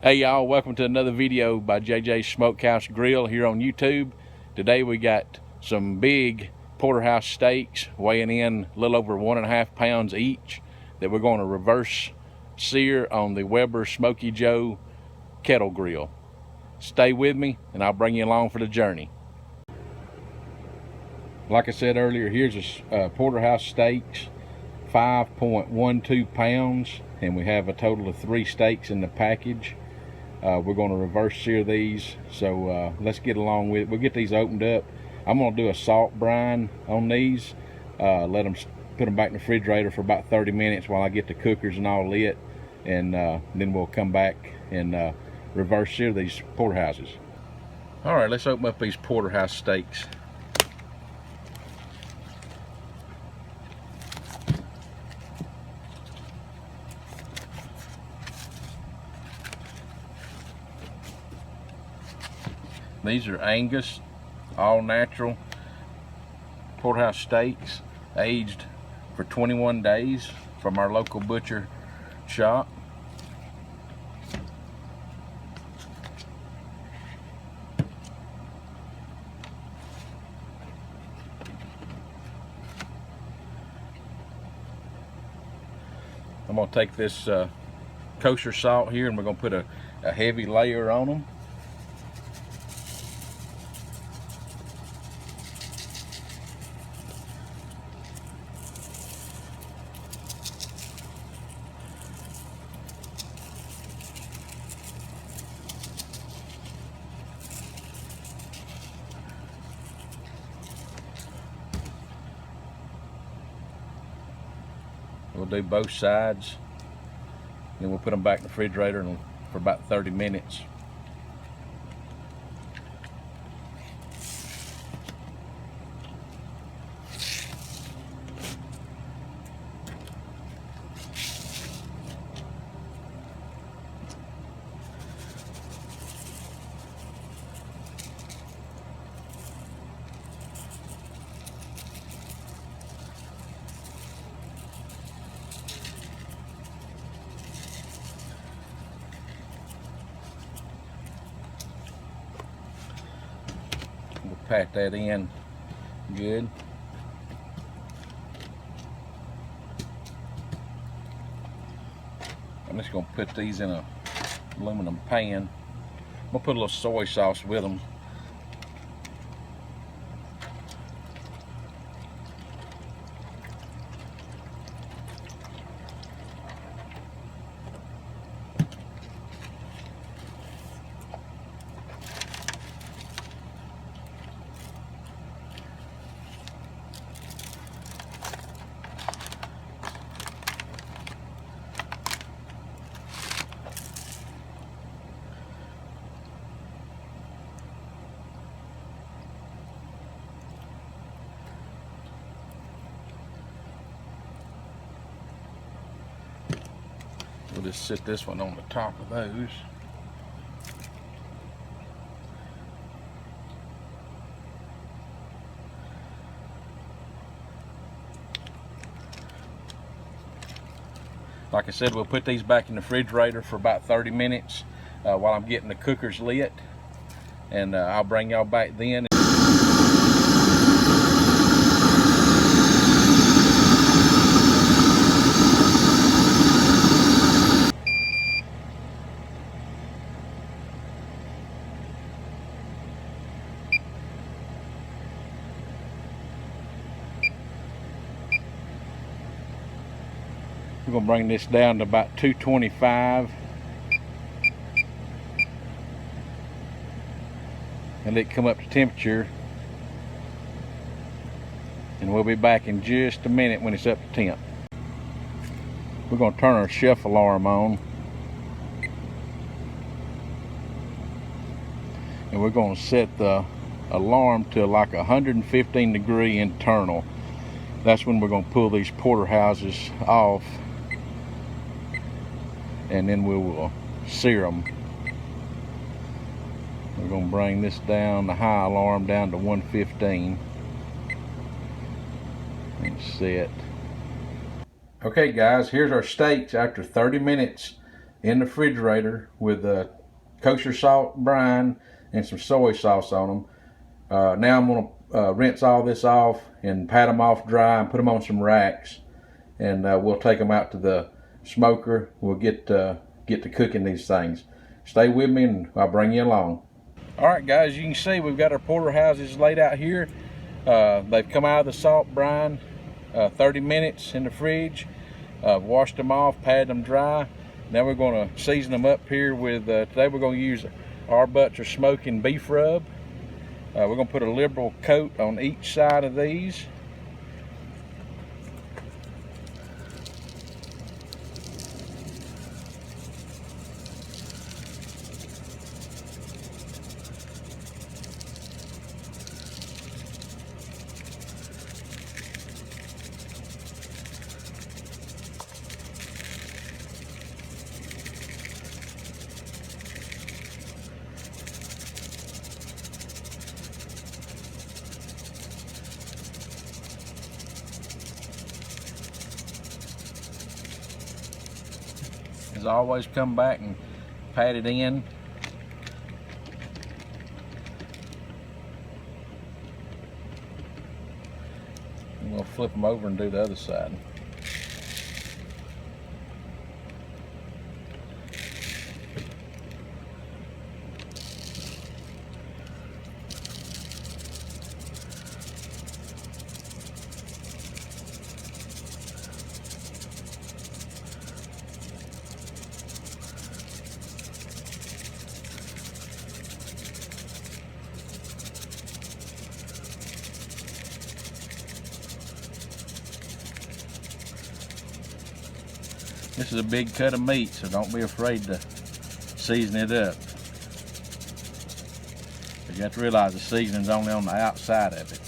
Hey y'all, welcome to another video by Jayjay Smokehouse Grill here on YouTube. Today we got some big Porterhouse steaks weighing in a little over 1.5 pounds each that we're going to reverse sear on the Weber Smokey Joe kettle grill. Stay with me and I'll bring you along for the journey. Like I said earlier, here's a Porterhouse steaks, 5.12 pounds, and we have a total of 3 steaks in the package. We're going to reverse sear these, so let's get along with it. We'll get these opened up. I'm going to do a salt brine on these, put them back in the refrigerator for about 30 minutes while I get the cookers and all lit, and then we'll come back and reverse sear these porterhouses. All right, let's open up these porterhouse steaks. These are Angus, all natural Porterhouse steaks, aged for 21 days from our local butcher shop. I'm going to take this kosher salt here and we're going to put a heavy layer on them. We'll do both sides, then we'll put them back in the refrigerator for about 30 minutes. We'll pat that in good. I'm just going to put these in a aluminum pan. I'm going to put a little soy sauce with them. We'll just sit this one on the top of those. Like I said, we'll put these back in the refrigerator for about 30 minutes while I'm getting the cookers lit, and I'll bring y'all back then. We're going to bring this down to about 225 and let it come up to temperature, and we'll be back in just a minute when it's up to temp. We're going to turn our chef alarm on, and we're going to set the alarm to like 115 degree internal. That's when we're going to pull these porterhouses off, and then we will sear them. We're going to bring this down, the high alarm down to 115 and set. Okay guys, here's our steaks after 30 minutes in the refrigerator with kosher salt brine and some soy sauce on them. Now I'm going to rinse all this off and pat them off dry and put them on some racks, and we'll take them out to the smoker. We'll get to cooking these things. Stay with me and I'll bring you along. All right, guys, you can see we've got our porterhouses laid out here. They've come out of the salt brine, 30 minutes in the fridge. Washed them off, patted them dry. Now we're going to season them up here with, today we're going to use R Butts R Smokin beef rub. We're going to put a liberal coat on each side of these. As always, come back and pat it in. And we'll flip them over and do the other side. This is a big cut of meat, so don't be afraid to season it up. But you have to realize the seasoning's only on the outside of it.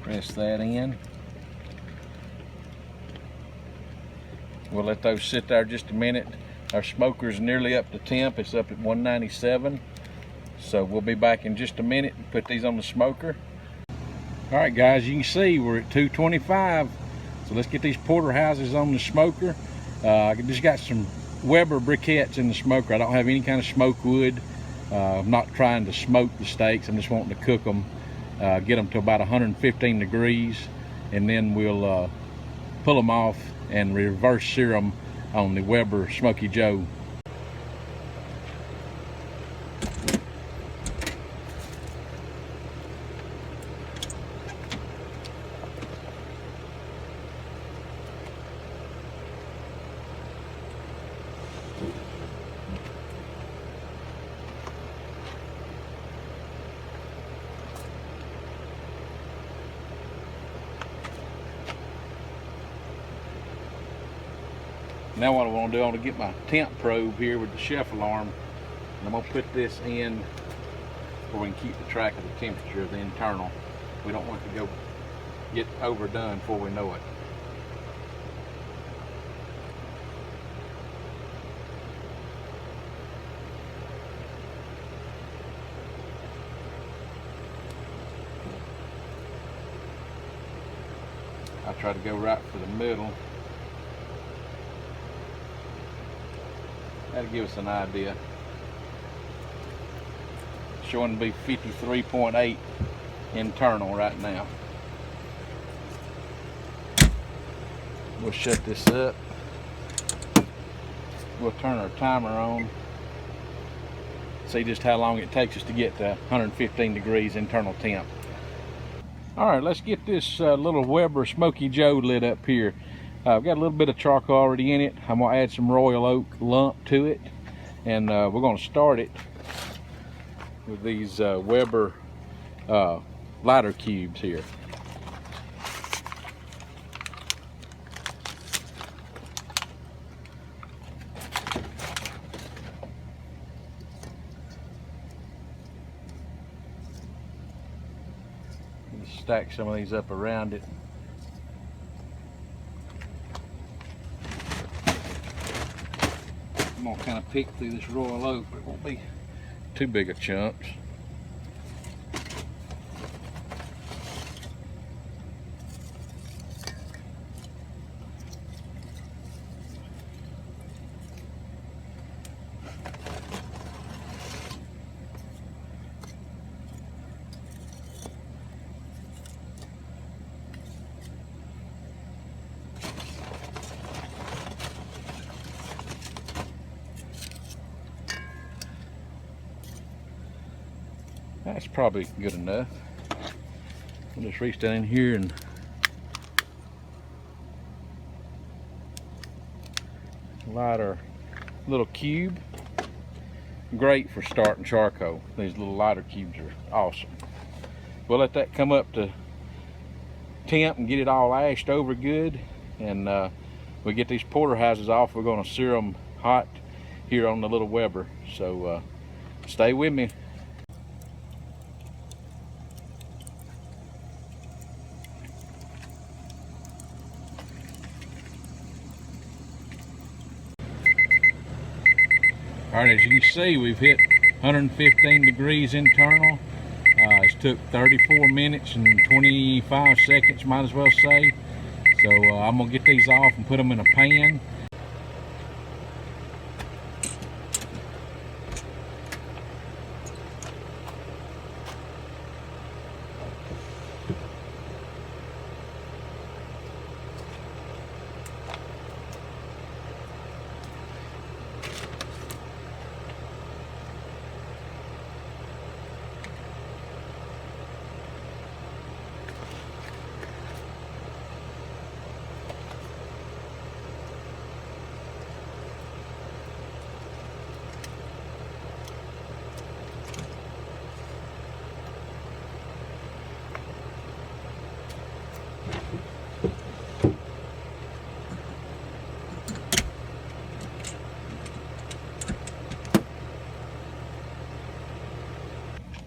Press that in. We'll let those sit there just a minute. Our smoker's nearly up to temp. It's up at 197. So we'll be back in just a minute and put these on the smoker. All right, guys, you can see we're at 225. So let's get these porterhouses on the smoker. I just got some Weber briquettes in the smoker. I don't have any kind of smoke wood. I'm not trying to smoke the steaks. I'm just wanting to cook them, get them to about 115 degrees, and then we'll pull them off and reverse sear them on the Weber Smoky Joe. Now what I want to do, I want to get my temp probe here with the chef alarm, and I'm going to put this in where we can keep the track of the temperature of the internal. We don't want it to get overdone before we know it. I try to go right for the middle. That'll give us an idea. Showing to be 53.8 internal right now. We'll shut this up. We'll turn our timer on. See just how long it takes us to get to 115 degrees internal temp. All right, let's get this little Weber Smoky Joe lit up here. I've got a little bit of charcoal already in it. I'm going to add some royal oak lump to it, and we're going to start it with these Weber lighter cubes here. Just stack some of these up around it. I'm going to kind of pick through this royal oak, but it won't be too big of chunks. That's probably good enough. We'll just reach down in here and light our little cube. Great for starting charcoal. These little lighter cubes are awesome. We'll let that come up to temp and get it all ashed over good, and we get these porterhouses off. We're going to sear them hot here on the little Weber, so stay with me. All right, as you can see, we've hit 115 degrees internal. It's took 34 minutes and 25 seconds, might as well say. So I'm gonna get these off and put them in a pan.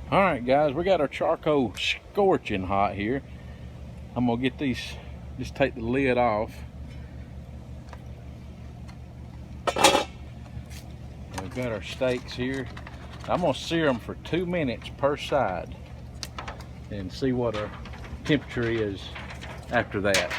All right, guys, we got our charcoal scorching hot here. I'm gonna get these, just take the lid off. We've got our steaks here. I'm gonna sear them for 2 minutes per side and see what our temperature is after that.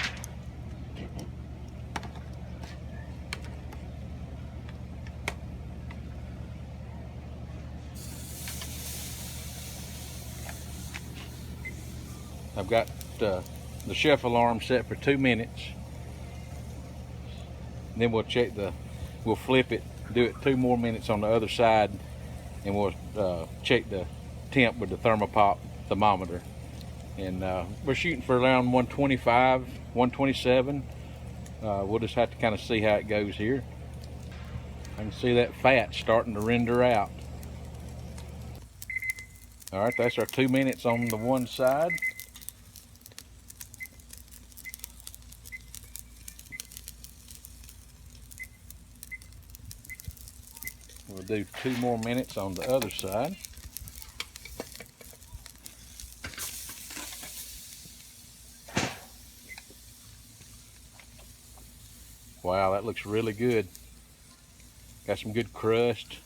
I've got the chef alarm set for 2 minutes. Then we'll check we'll flip it, do it 2 more minutes on the other side, and we'll check the temp with the thermopop thermometer. And we're shooting for around 125, 127. We'll just have to kind of see how it goes here. I can see that fat starting to render out. All right, that's our 2 minutes on the one side. We'll do 2 more minutes on the other side. Wow, that looks really good. Got some good crust.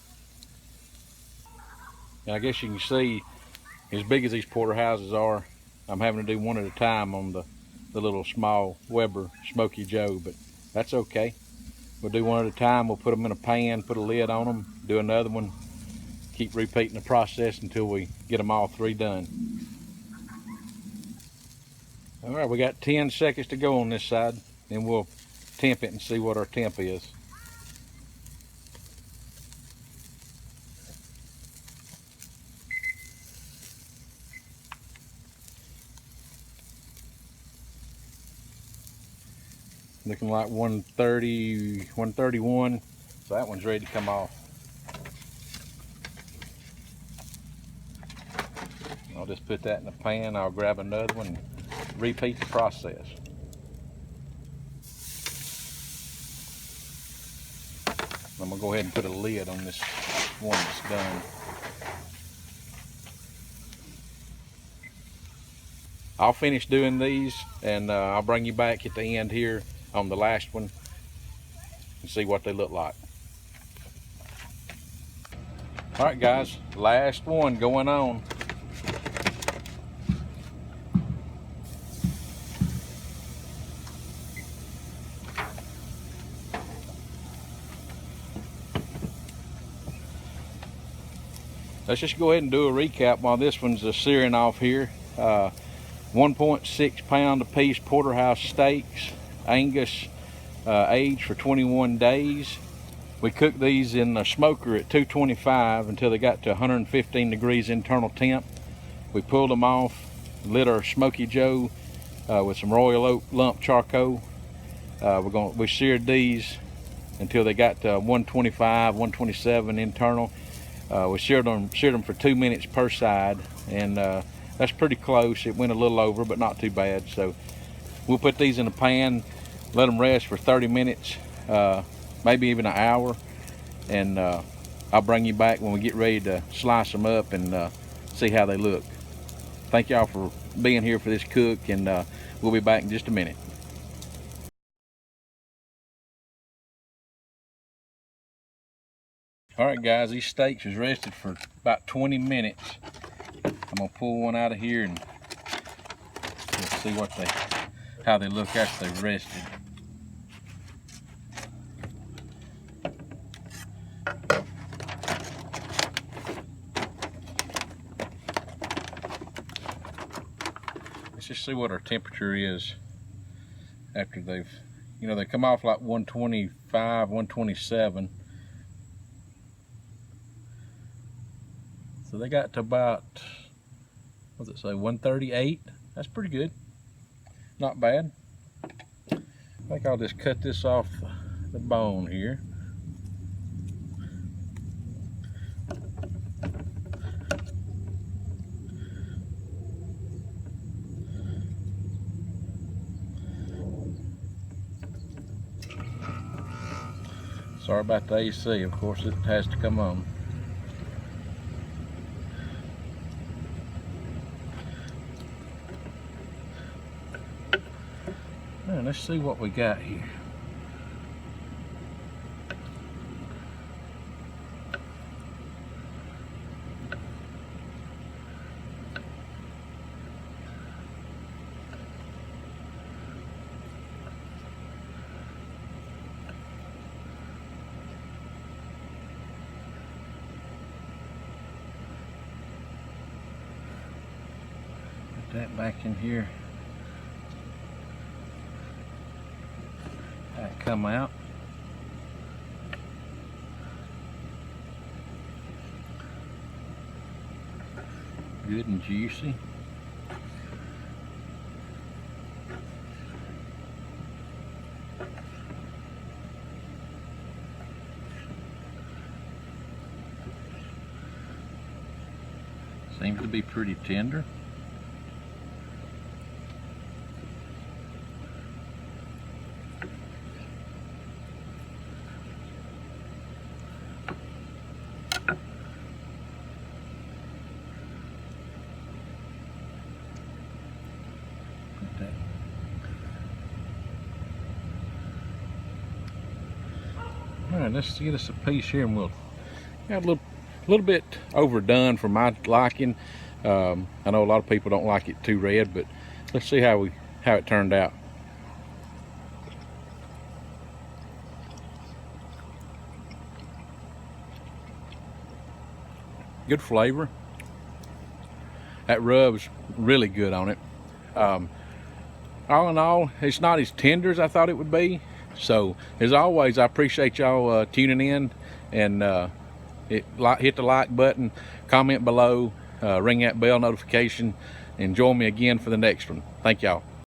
And I guess you can see, as big as these porterhouses are, I'm having to do one at a time on the little small Weber Smokey Joe, but that's okay. We'll do one at a time. We'll put them in a pan, put a lid on them, do another one, keep repeating the process until we get them all 3 done. All right, we got 10 seconds to go on this side, then we'll temp it and see what our temp is. Looking like 130, 131. So that one's ready to come off. I'll just put that in the pan. I'll grab another one and repeat the process. I'm gonna go ahead and put a lid on this one that's done. I'll finish doing these and I'll bring you back at the end here on the last one and see what they look like. All right, guys, last one going on. Let's just go ahead and do a recap while this one's searing off here. 1.6 pound a piece Porterhouse steaks, Angus, aged for 21 days. We cooked these in the smoker at 225 until they got to 115 degrees internal temp. We pulled them off, lit our Smokey Joe with some Royal Oak lump charcoal. We seared these until they got to 125, 127 internal. We seared them for 2 minutes per side, and that's pretty close. It went a little over, but not too bad. So we'll put these in a pan, let them rest for 30 minutes, maybe even an hour, and I'll bring you back when we get ready to slice them up and see how they look. Thank y'all for being here for this cook, and we'll be back in just a minute. All right, guys, these steaks was rested for about 20 minutes. I'm gonna pull one out of here and let's see how they look after they've rested. Let's just see what our temperature is after they've, they come off like 125, 127. So they got to about, what's it say, 138? That's pretty good. Not bad. I think I'll just cut this off the bone here. Sorry about the AC, of course it has to come on. And let's see what we got here. Put that back in here. That come out. Good and juicy. Seems to be pretty tender. All right, let's get us a piece here, and we'll got a little bit overdone for my liking. I know a lot of people don't like it too red, but let's see how it turned out. Good flavor. That rub's really good on it. All in all, it's not as tender as I thought it would be. So as always, I appreciate y'all tuning in, and hit the like button, comment below, ring that bell notification, and join me again for the next one. Thank y'all.